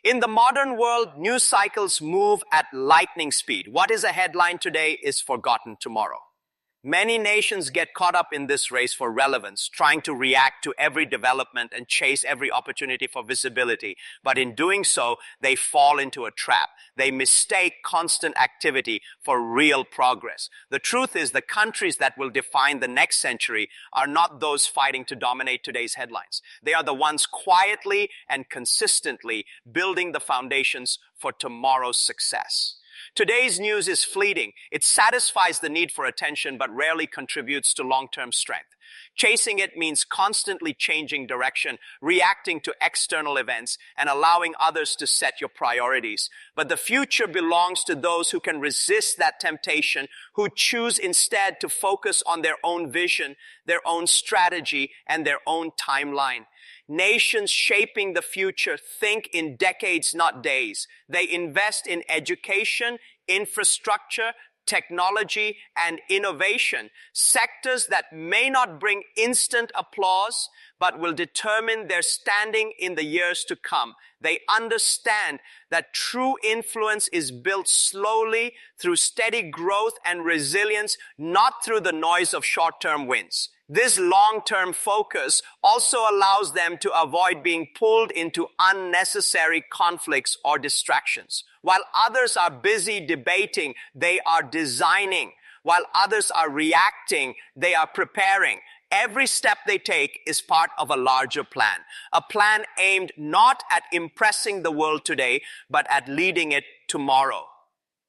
In the modern world, news cycles move at lightning speed. What is a headline today is forgotten tomorrow. Many nations get caught up in this race for relevance, trying to react to every development and chase every opportunity for visibility. But in doing so, they fall into a trap. They mistake constant activity for real progress. The truth is, the countries that will define the next century are not those fighting to dominate today's headlines. They are the ones quietly and consistently building the foundations for tomorrow's success. Today's news is fleeting. It satisfies the need for attention, but rarely contributes to long-term strength. Chasing it means constantly changing direction, reacting to external events, and allowing others to set your priorities. But the future belongs to those who can resist that temptation, who choose instead to focus on their own vision, their own strategy, and their own timeline. Nations shaping the future think in decades, not days. They invest in education, infrastructure, technology, and innovation, sectors that may not bring instant applause, but will determine their standing in the years to come. They understand that true influence is built slowly through steady growth and resilience, not through the noise of short-term wins. This long-term focus also allows them to avoid being pulled into unnecessary conflicts or distractions. While others are busy debating, they are designing. While others are reacting, they are preparing. Every step they take is part of a larger plan, a plan aimed not at impressing the world today, but at leading it tomorrow.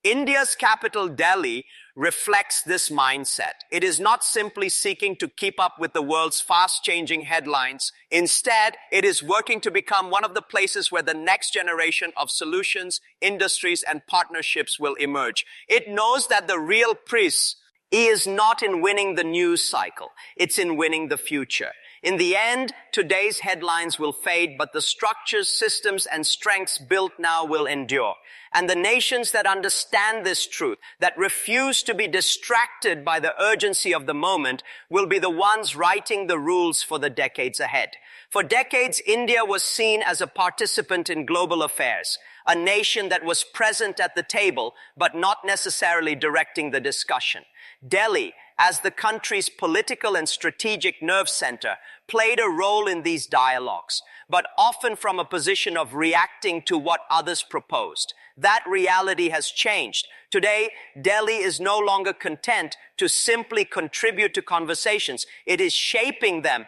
India's capital, Delhi, reflects this mindset. It is not simply seeking to keep up with the world's fast-changing headlines. Instead, it is working to become one of the places where the next generation of solutions, industries, and partnerships will emerge. It knows that the real prize is not in winning the news cycle. It's in winning the future. In the end, today's headlines will fade, but the structures, systems, and strengths built now will endure. And the nations that understand this truth, that refuse to be distracted by the urgency of the moment, will be the ones writing the rules for the decades ahead. For decades, India was seen as a participant in global affairs, a nation that was present at the table, but not necessarily directing the discussion. Delhi, as the country's political and strategic nerve center, played a role in these dialogues, but often from a position of reacting to what others proposed. That reality has changed. Today, Delhi is no longer content to simply contribute to conversations. It is shaping them.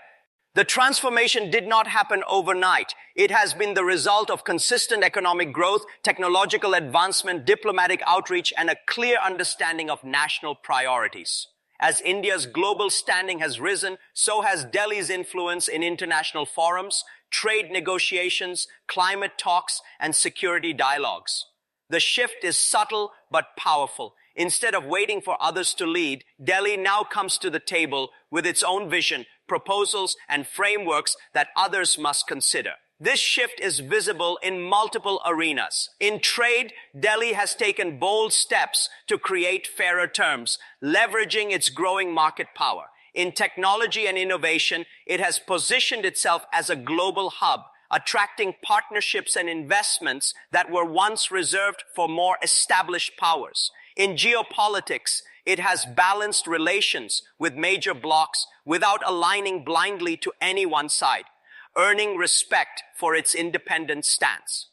The transformation did not happen overnight. It has been the result of consistent economic growth, technological advancement, diplomatic outreach, and a clear understanding of national priorities. As India's global standing has risen, so has Delhi's influence in international forums, trade negotiations, climate talks, and security dialogues. The shift is subtle but powerful. Instead of waiting for others to lead, Delhi now comes to the table with its own vision, proposals, and frameworks that others must consider. This shift is visible in multiple arenas. In trade, Delhi has taken bold steps to create fairer terms, leveraging its growing market power. In technology and innovation, it has positioned itself as a global hub, attracting partnerships and investments that were once reserved for more established powers. In geopolitics, it has balanced relations with major blocs without aligning blindly to any one side, earning respect for its independent stance.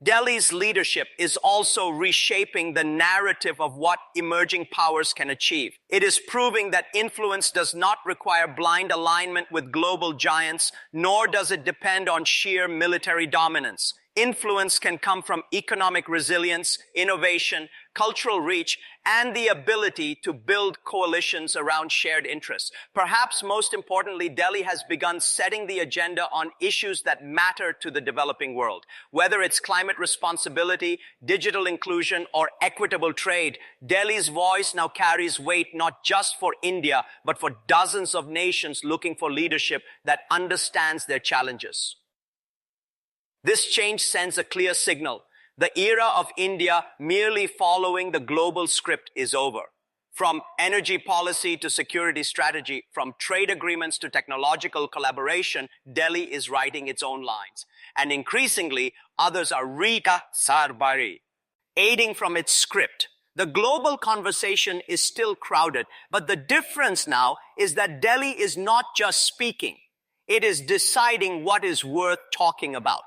Delhi's leadership is also reshaping the narrative of what emerging powers can achieve. It is proving that influence does not require blind alignment with global giants, nor does it depend on sheer military dominance. Influence can come from economic resilience, innovation, cultural reach, and the ability to build coalitions around shared interests. Perhaps most importantly, Delhi has begun setting the agenda on issues that matter to the developing world. Whether it's climate responsibility, digital inclusion, or equitable trade, Delhi's voice now carries weight not just for India, but for dozens of nations looking for leadership that understands their challenges. This change sends a clear signal. The era of India merely following the global script is over. From energy policy to security strategy, from trade agreements to technological collaboration, Delhi is writing its own lines. And increasingly, others are Sarbari, aiding from its script. The global conversation is still crowded, but the difference now is that Delhi is not just speaking. It is deciding what is worth talking about.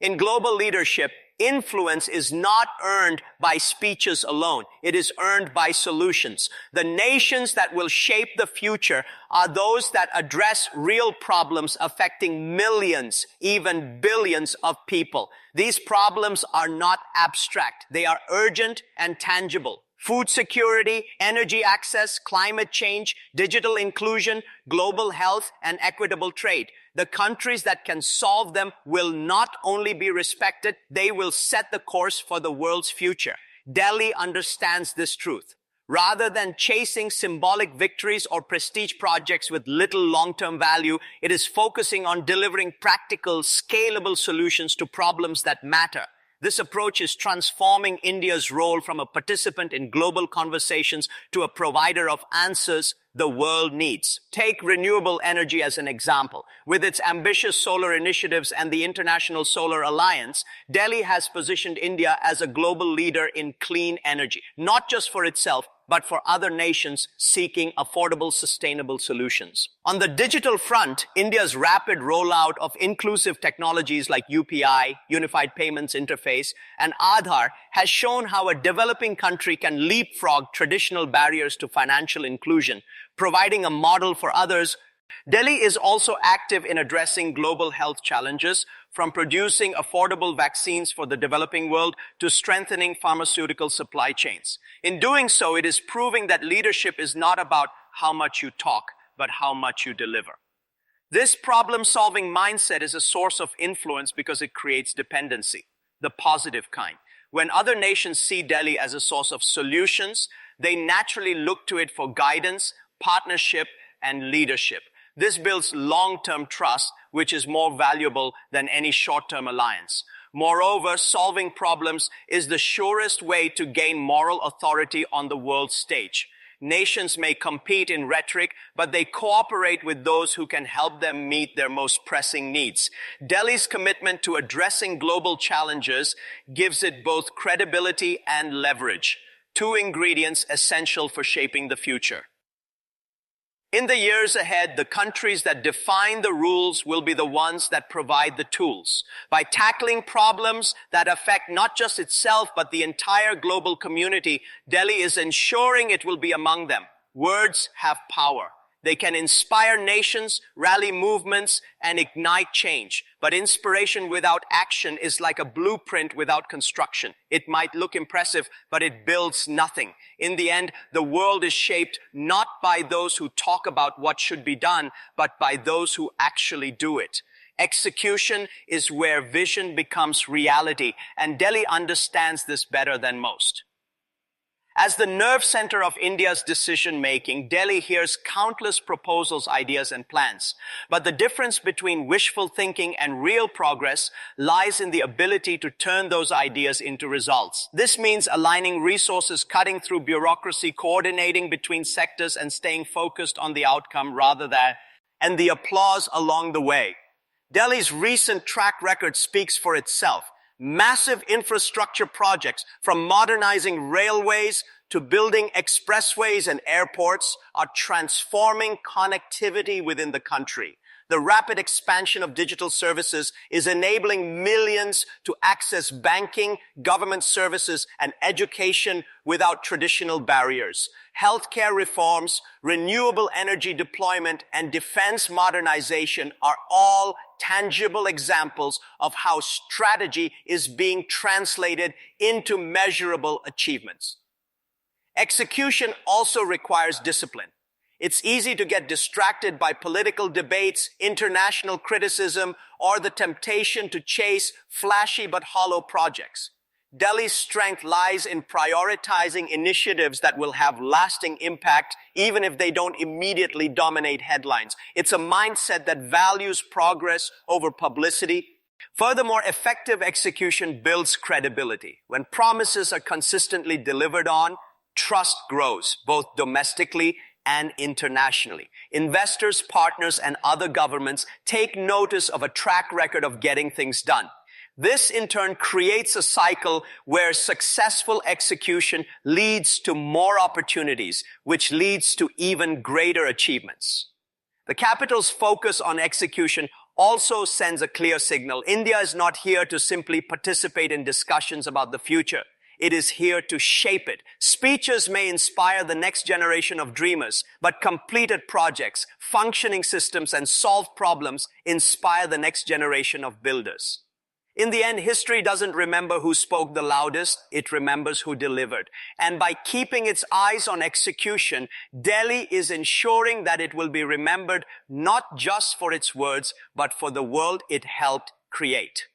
In global leadership, influence is not earned by speeches alone. It is earned by solutions. The nations that will shape the future are those that address real problems affecting millions, even billions of people. These problems are not abstract. They are urgent and tangible. Food security, energy access, climate change, digital inclusion, global health, and equitable trade. The countries that can solve them will not only be respected, they will set the course for the world's future. Delhi understands this truth. Rather than chasing symbolic victories or prestige projects with little long-term value, it is focusing on delivering practical, scalable solutions to problems that matter. This approach is transforming India's role from a participant in global conversations to a provider of answers the world needs. Take renewable energy as an example. With its ambitious solar initiatives and the International Solar Alliance, Delhi has positioned India as a global leader in clean energy, not just for itself, but for other nations seeking affordable, sustainable solutions. On the digital front, India's rapid rollout of inclusive technologies like UPI, Unified Payments Interface, and Aadhaar has shown how a developing country can leapfrog traditional barriers to financial inclusion, providing a model for others. Delhi is also active in addressing global health challenges, from producing affordable vaccines for the developing world to strengthening pharmaceutical supply chains. In doing so, it is proving that leadership is not about how much you talk, but how much you deliver. This problem-solving mindset is a source of influence because it creates dependency, the positive kind. When other nations see Delhi as a source of solutions, they naturally look to it for guidance, partnership, and leadership. This builds long-term trust, which is more valuable than any short-term alliance. Moreover, solving problems is the surest way to gain moral authority on the world stage. Nations may compete in rhetoric, but they cooperate with those who can help them meet their most pressing needs. Delhi's commitment to addressing global challenges gives it both credibility and leverage, two ingredients essential for shaping the future. In the years ahead, the countries that define the rules will be the ones that provide the tools. By tackling problems that affect not just itself, but the entire global community, Delhi is ensuring it will be among them. Words have power. They can inspire nations, rally movements, and ignite change. But inspiration without action is like a blueprint without construction. It might look impressive, but it builds nothing. In the end, the world is shaped not by those who talk about what should be done, but by those who actually do it. Execution is where vision becomes reality, and Delhi understands this better than most. As the nerve center of India's decision-making, Delhi hears countless proposals, ideas, and plans. But the difference between wishful thinking and real progress lies in the ability to turn those ideas into results. This means aligning resources, cutting through bureaucracy, coordinating between sectors, and staying focused on the outcome rather than and the applause along the way. Delhi's recent track record speaks for itself. Massive infrastructure projects, from modernizing railways to building expressways and airports, are transforming connectivity within the country. The rapid expansion of digital services is enabling millions to access banking, government services, and education without traditional barriers. Healthcare reforms, renewable energy deployment, and defense modernization are all tangible examples of how strategy is being translated into measurable achievements. Execution also requires discipline. It's easy to get distracted by political debates, international criticism, or the temptation to chase flashy but hollow projects. Delhi's strength lies in prioritizing initiatives that will have lasting impact, even if they don't immediately dominate headlines. It's a mindset that values progress over publicity. Furthermore, effective execution builds credibility. When promises are consistently delivered on, Trust grows, both domestically and internationally. Investors, partners, and other governments take notice of a track record of getting things done. This, in turn, creates a cycle where successful execution leads to more opportunities, which leads to even greater achievements. The capital's focus on execution also sends a clear signal. India is not here to simply participate in discussions about the future. It is here to shape it. Speeches may inspire the next generation of dreamers, but completed projects, functioning systems, and solved problems inspire the next generation of builders. In the end, history doesn't remember who spoke the loudest, it remembers who delivered. And by keeping its eyes on execution, Delhi is ensuring that it will be remembered not just for its words, but for the world it helped create.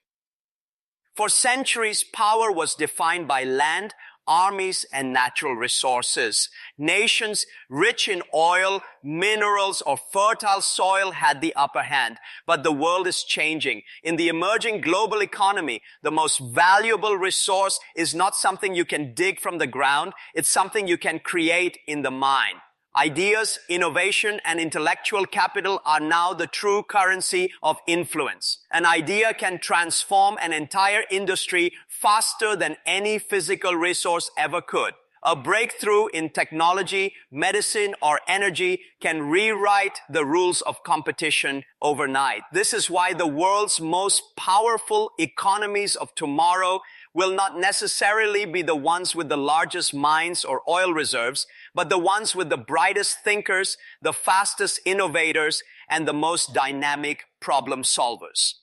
For centuries, power was defined by land, armies, and natural resources. Nations rich in oil, minerals, or fertile soil had the upper hand. But the world is changing. In the emerging global economy, the most valuable resource is not something you can dig from the ground. It's something you can create in the mind. Ideas, innovation, and intellectual capital are now the true currency of influence. An idea can transform an entire industry faster than any physical resource ever could. A breakthrough in technology, medicine, or energy can rewrite the rules of competition overnight. This is why the world's most powerful economies of tomorrow will not necessarily be the ones with the largest mines or oil reserves, but the ones with the brightest thinkers, the fastest innovators, and the most dynamic problem solvers.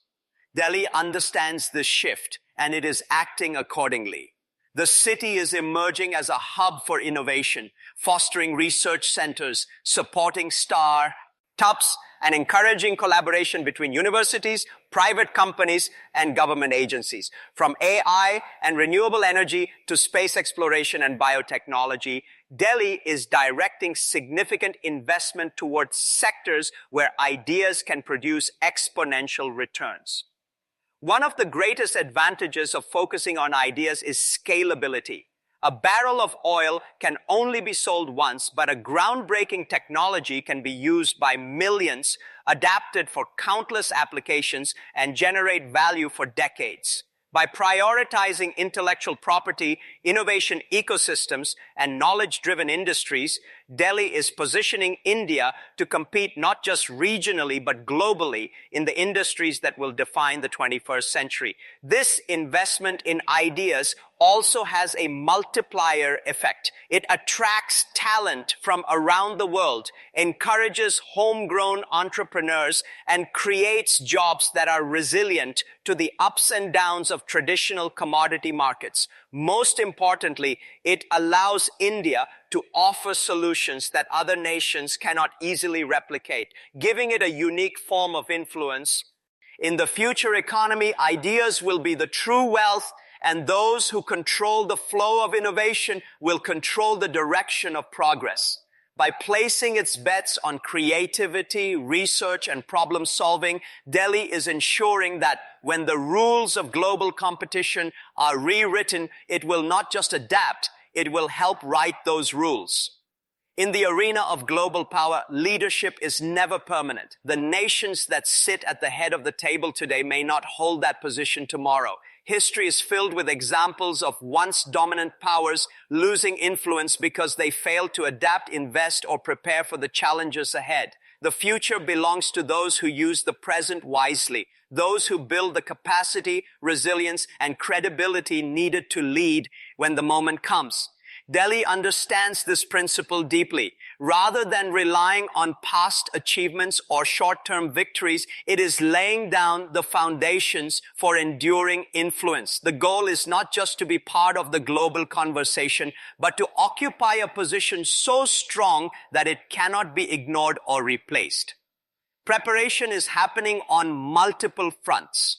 Delhi understands this shift, and it is acting accordingly. The city is emerging as a hub for innovation, fostering research centers, supporting startups, and encouraging collaboration between universities, private companies, and government agencies. From AI and renewable energy to space exploration and biotechnology, Delhi is directing significant investment towards sectors where ideas can produce exponential returns. One of the greatest advantages of focusing on ideas is scalability. A barrel of oil can only be sold once, but a groundbreaking technology can be used by millions, adapted for countless applications, and generate value for decades. By prioritizing intellectual property, innovation ecosystems, and knowledge-driven industries, Delhi is positioning India to compete not just regionally but globally in the industries that will define the 21st century. This investment in ideas also has a multiplier effect. It attracts talent from around the world, encourages homegrown entrepreneurs, and creates jobs that are resilient to the ups and downs of traditional commodity markets. Most importantly, it allows India to offer solutions that other nations cannot easily replicate, giving it a unique form of influence. In the future economy, ideas will be the true wealth, and those who control the flow of innovation will control the direction of progress. By placing its bets on creativity, research, and problem solving, Delhi is ensuring that when the rules of global competition are rewritten, it will not just adapt, it will help write those rules. In the arena of global power, leadership is never permanent. The nations that sit at the head of the table today may not hold that position tomorrow. History is filled with examples of once dominant powers losing influence because they failed to adapt, invest, or prepare for the challenges ahead. The future belongs to those who use the present wisely, those who build the capacity, resilience, and credibility needed to lead when the moment comes. Delhi understands this principle deeply. Rather than relying on past achievements or short-term victories, it is laying down the foundations for enduring influence. The goal is not just to be part of the global conversation, but to occupy a position so strong that it cannot be ignored or replaced. Preparation is happening on multiple fronts.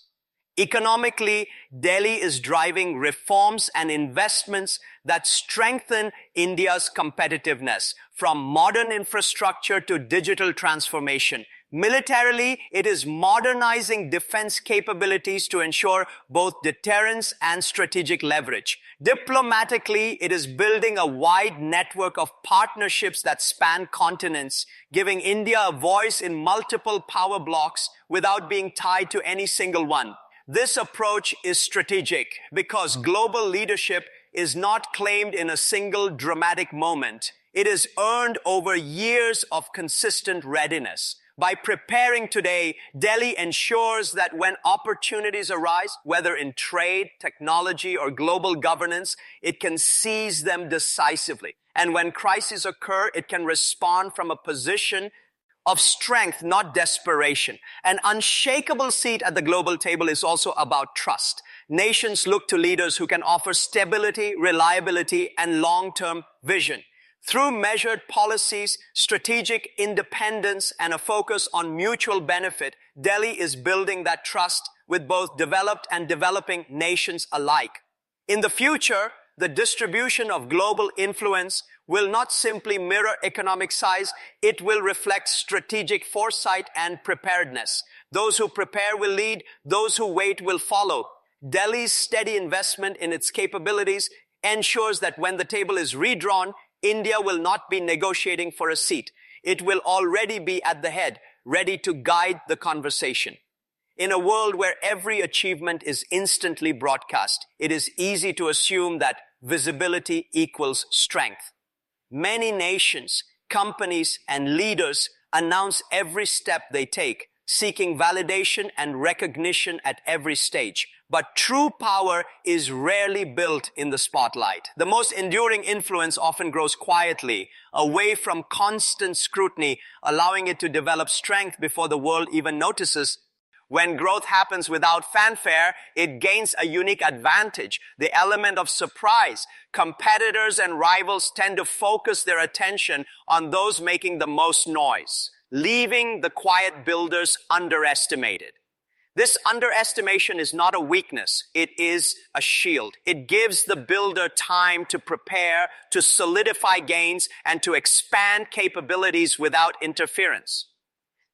Economically, Delhi is driving reforms and investments that strengthen India's competitiveness. From modern infrastructure to digital transformation, Militarily, it is modernizing defense capabilities to ensure both deterrence and strategic leverage. Diplomatically, it is building a wide network of partnerships that span continents, giving India a voice in multiple power blocks without being tied to any single one. This approach is strategic because global leadership is not claimed in a single dramatic moment. It is earned over years of consistent readiness. By preparing today, Delhi ensures that when opportunities arise, whether in trade, technology, or global governance, it can seize them decisively. And when crises occur, it can respond from a position of strength, not desperation. An unshakable seat at the global table is also about trust. Nations look to leaders who can offer stability, reliability, and long-term vision. Through measured policies, strategic independence, and a focus on mutual benefit, Delhi is building that trust with both developed and developing nations alike. In the future, the distribution of global influence will not simply mirror economic size, it will reflect strategic foresight and preparedness. Those who prepare will lead, those who wait will follow. Delhi's steady investment in its capabilities ensures that when the table is redrawn, India will not be negotiating for a seat. It will already be at the head, ready to guide the conversation. In a world where every achievement is instantly broadcast, it is easy to assume that visibility equals strength. Many nations, companies, and leaders announce every step they take, seeking validation and recognition at every stage. But true power is rarely built in the spotlight. The most enduring influence often grows quietly, away from constant scrutiny, allowing it to develop strength before the world even notices. When growth happens without fanfare, it gains a unique advantage, the element of surprise. Competitors and rivals tend to focus their attention on those making the most noise, leaving the quiet builders underestimated. This underestimation is not a weakness, it is a shield. It gives the builder time to prepare, to solidify gains, and to expand capabilities without interference.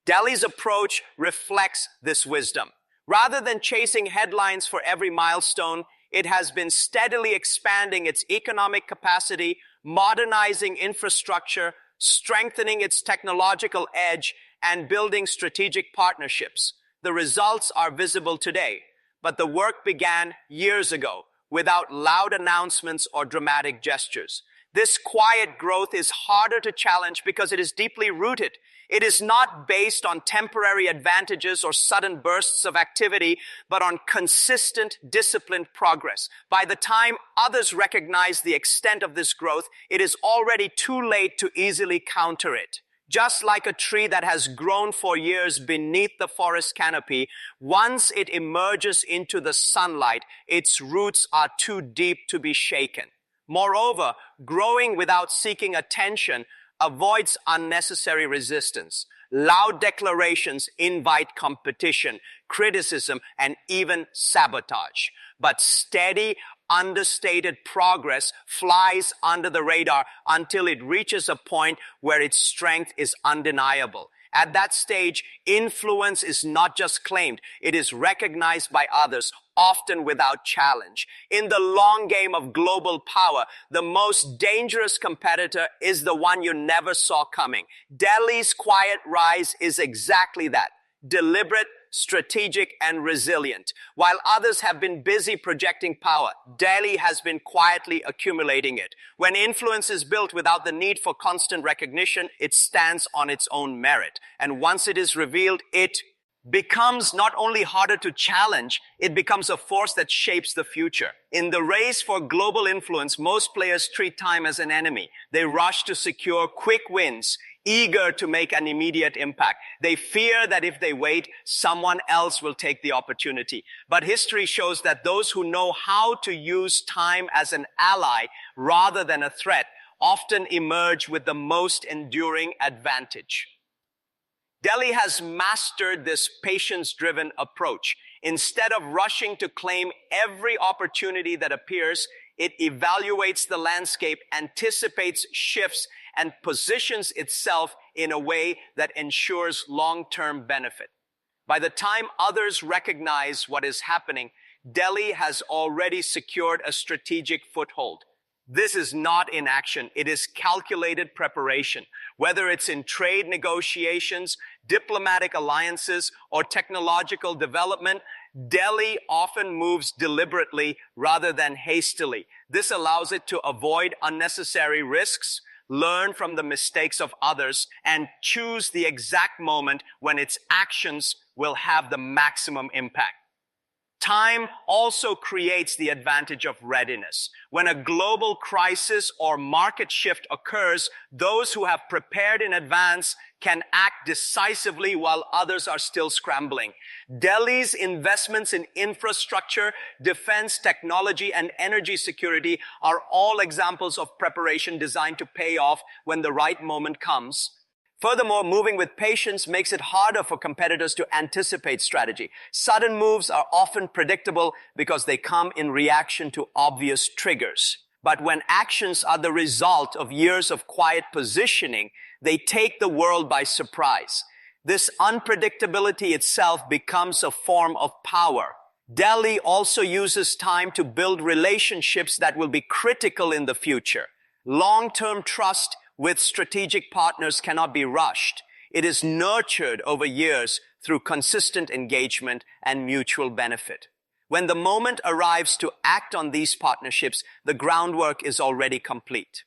Delhi's approach reflects this wisdom. Rather than chasing headlines for every milestone, it has been steadily expanding its economic capacity, modernizing infrastructure, strengthening its technological edge, and building strategic partnerships. The results are visible today, but the work began years ago without loud announcements or dramatic gestures. This quiet growth is harder to challenge because it is deeply rooted. It is not based on temporary advantages or sudden bursts of activity, but on consistent, disciplined progress. By the time others recognize the extent of this growth, it is already too late to easily counter it. Just like a tree that has grown for years beneath the forest canopy, once it emerges into the sunlight, its roots are too deep to be shaken. Moreover, growing without seeking attention avoids unnecessary resistance. Loud declarations invite competition, criticism, and even sabotage. But steady, understated progress flies under the radar until it reaches a point where its strength is undeniable. At that stage, influence is not just claimed, it is recognized by others, often without challenge. In the long game of global power, the most dangerous competitor is the one you never saw coming. Delhi's quiet rise is exactly that. Deliberate, strategic, and resilient. While others have been busy projecting power, Delhi has been quietly accumulating it. When influence is built without the need for constant recognition, it stands on its own merit. And once it is revealed, it becomes not only harder to challenge, it becomes a force that shapes the future. In the race for global influence, most players treat time as an enemy. They rush to secure quick wins, eager to make an immediate impact. They fear that if they wait, someone else will take the opportunity. But history shows that those who know how to use time as an ally rather than a threat often emerge with the most enduring advantage. Delhi has mastered this patience-driven approach. Instead of rushing to claim every opportunity that appears, it evaluates the landscape, anticipates shifts, and positions itself in a way that ensures long-term benefit. By the time others recognize what is happening, Delhi has already secured a strategic foothold. This is not inaction, it is calculated preparation. Whether it's in trade negotiations, diplomatic alliances, or technological development, Delhi often moves deliberately rather than hastily. This allows it to avoid unnecessary risks, learn from the mistakes of others, and choose the exact moment when its actions will have the maximum impact. Time also creates the advantage of readiness. When a global crisis or market shift occurs, those who have prepared in advance can act decisively while others are still scrambling. Delhi's investments in infrastructure, defense, technology, and energy security are all examples of preparation designed to pay off when the right moment comes. Furthermore, moving with patience makes it harder for competitors to anticipate strategy. Sudden moves are often predictable because they come in reaction to obvious triggers. But when actions are the result of years of quiet positioning, they take the world by surprise. This unpredictability itself becomes a form of power. Delhi also uses time to build relationships that will be critical in the future. Long-term trust with strategic partners cannot be rushed. It is nurtured over years through consistent engagement and mutual benefit. When the moment arrives to act on these partnerships, the groundwork is already complete.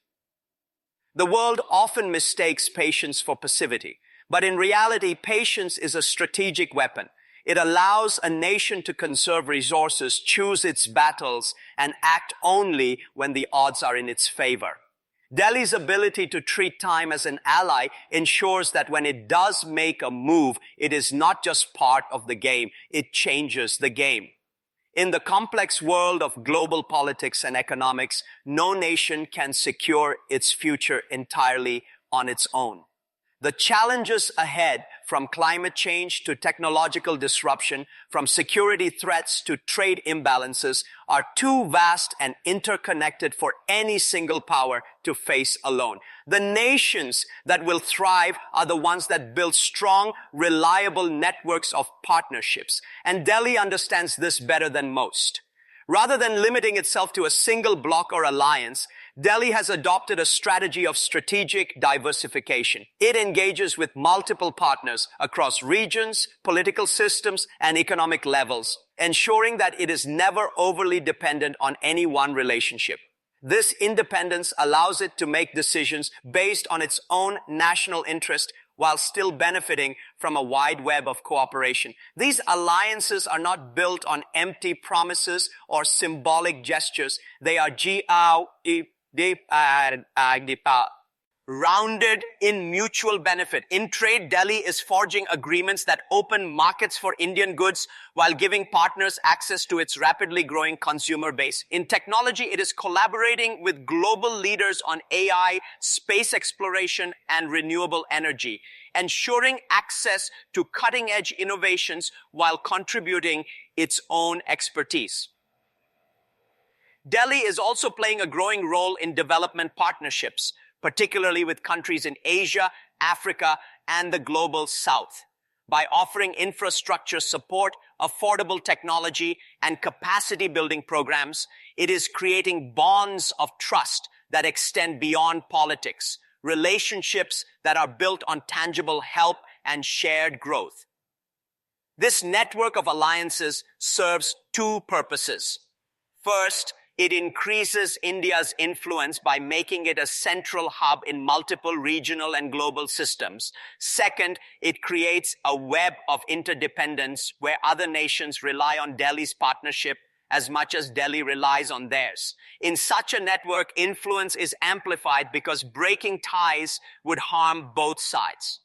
The world often mistakes patience for passivity, but in reality, patience is a strategic weapon. It allows a nation to conserve resources, choose its battles, and act only when the odds are in its favor. Delhi's ability to treat time as an ally ensures that when it does make a move, it is not just part of the game, it changes the game. In the complex world of global politics and economics, no nation can secure its future entirely on its own. The challenges ahead, from climate change to technological disruption, from security threats to trade imbalances, are too vast and interconnected for any single power to face alone. The nations that will thrive are the ones that build strong, reliable networks of partnerships. And Delhi understands this better than most. Rather than limiting itself to a single bloc or alliance, Delhi has adopted a strategy of strategic diversification. It engages with multiple partners across regions, political systems, and economic levels, ensuring that it is never overly dependent on any one relationship. This independence allows it to make decisions based on its own national interest while still benefiting from a wide web of cooperation. These alliances are not built on empty promises or symbolic gestures. They are rounded in mutual benefit. In trade, Delhi is forging agreements that open markets for Indian goods while giving partners access to its rapidly growing consumer base. In technology, it is collaborating with global leaders on AI, space exploration, and renewable energy, ensuring access to cutting-edge innovations while contributing its own expertise. Delhi is also playing a growing role in development partnerships, particularly with countries in Asia, Africa, and the global South. By offering infrastructure support, affordable technology, and capacity building programs, it is creating bonds of trust that extend beyond politics, relationships that are built on tangible help and shared growth. This network of alliances serves two purposes. First, it increases India's influence by making it a central hub in multiple regional and global systems. Second, it creates a web of interdependence where other nations rely on Delhi's partnership as much as Delhi relies on theirs. In such a network, influence is amplified because breaking ties would harm both sides.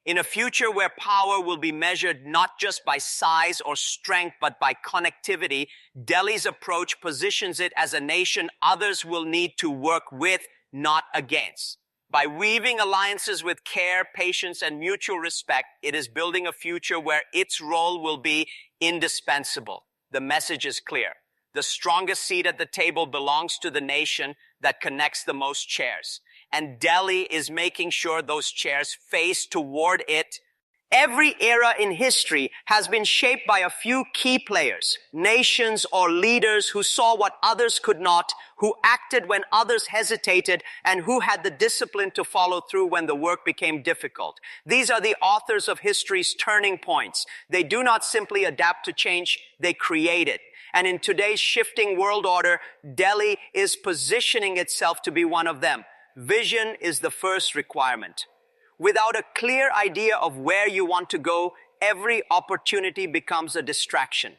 In a future where power will be measured not just by size or strength, but by connectivity, Delhi's approach positions it as a nation others will need to work with, not against. By weaving alliances with care, patience, and mutual respect, it is building a future where its role will be indispensable. The message is clear. The strongest seat at the table belongs to the nation that connects the most chairs. and Delhi is making sure those chairs face toward it. Every era in history has been shaped by a few key players, nations or leaders who saw what others could not, who acted when others hesitated, and who had the discipline to follow through when the work became difficult. These are the authors of history's turning points. They do not simply adapt to change, they create it. And in today's shifting world order, Delhi is positioning itself to be one of them. Vision is the first requirement. Without a clear idea of where you want to go, every opportunity becomes a distraction.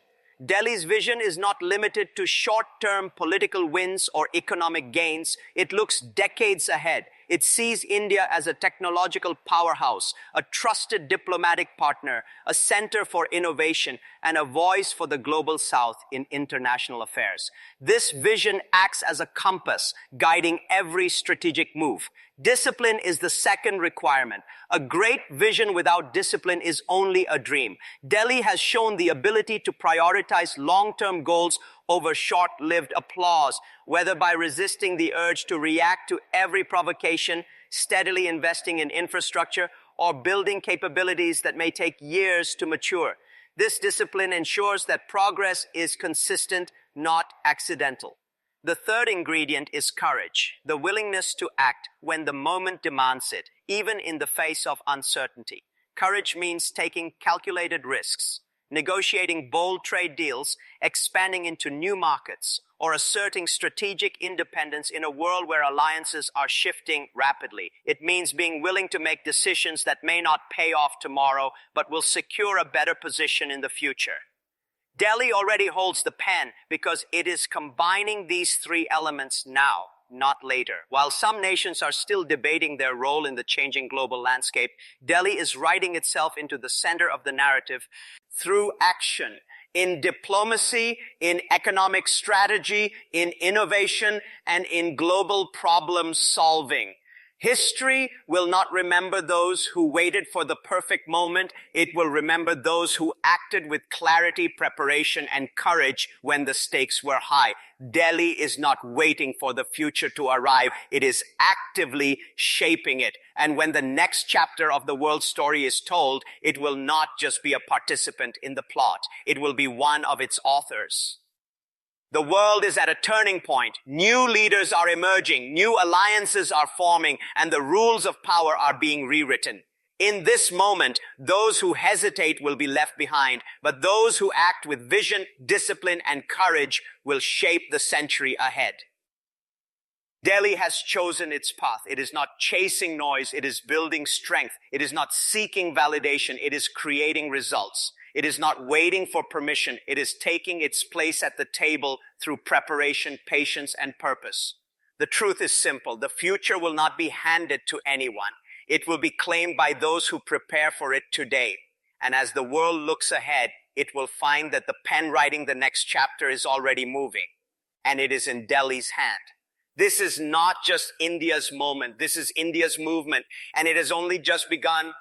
Delhi's vision is not limited to short-term political wins or economic gains. It looks decades ahead. It sees India as a technological powerhouse, a trusted diplomatic partner, a center for innovation, and a voice for the global south in international affairs. This vision acts as a compass, guiding every strategic move. Discipline is the second requirement. A great vision without discipline is only a dream. Delhi has shown the ability to prioritize long-term goals over short-lived applause, whether by resisting the urge to react to every provocation, steadily investing in infrastructure, or building capabilities that may take years to mature. This discipline ensures that progress is consistent, not accidental. The third ingredient is courage, the willingness to act when the moment demands it, even in the face of uncertainty. Courage means taking calculated risks, negotiating bold trade deals, expanding into new markets, or asserting strategic independence in a world where alliances are shifting rapidly. It means being willing to make decisions that may not pay off tomorrow, but will secure a better position in the future. Delhi already holds the pen because it is combining these three elements now, not later. While some nations are still debating their role in the changing global landscape, Delhi is writing itself into the center of the narrative through action. In diplomacy, in economic strategy, in innovation, and in global problem solving. History will not remember those who waited for the perfect moment. It will remember those who acted with clarity, preparation, and courage when the stakes were high. Delhi is not waiting for the future to arrive. It is actively shaping it. And when the next chapter of the world story is told, it will not just be a participant in the plot. It will be one of its authors. The world is at a turning point. New leaders are emerging, new alliances are forming, and the rules of power are being rewritten. In this moment, those who hesitate will be left behind, but those who act with vision, discipline, and courage will shape the century ahead. Delhi has chosen its path. It is not chasing noise, it is building strength. It is not seeking validation, it is creating results. It is not waiting for permission. It is taking its place at the table through preparation, patience, and purpose. The truth is simple. The future will not be handed to anyone. It will be claimed by those who prepare for it today. And as the world looks ahead, it will find that the pen writing the next chapter is already moving, and it is in Delhi's hand. This is not just India's moment. This is India's movement, and it has only just begun.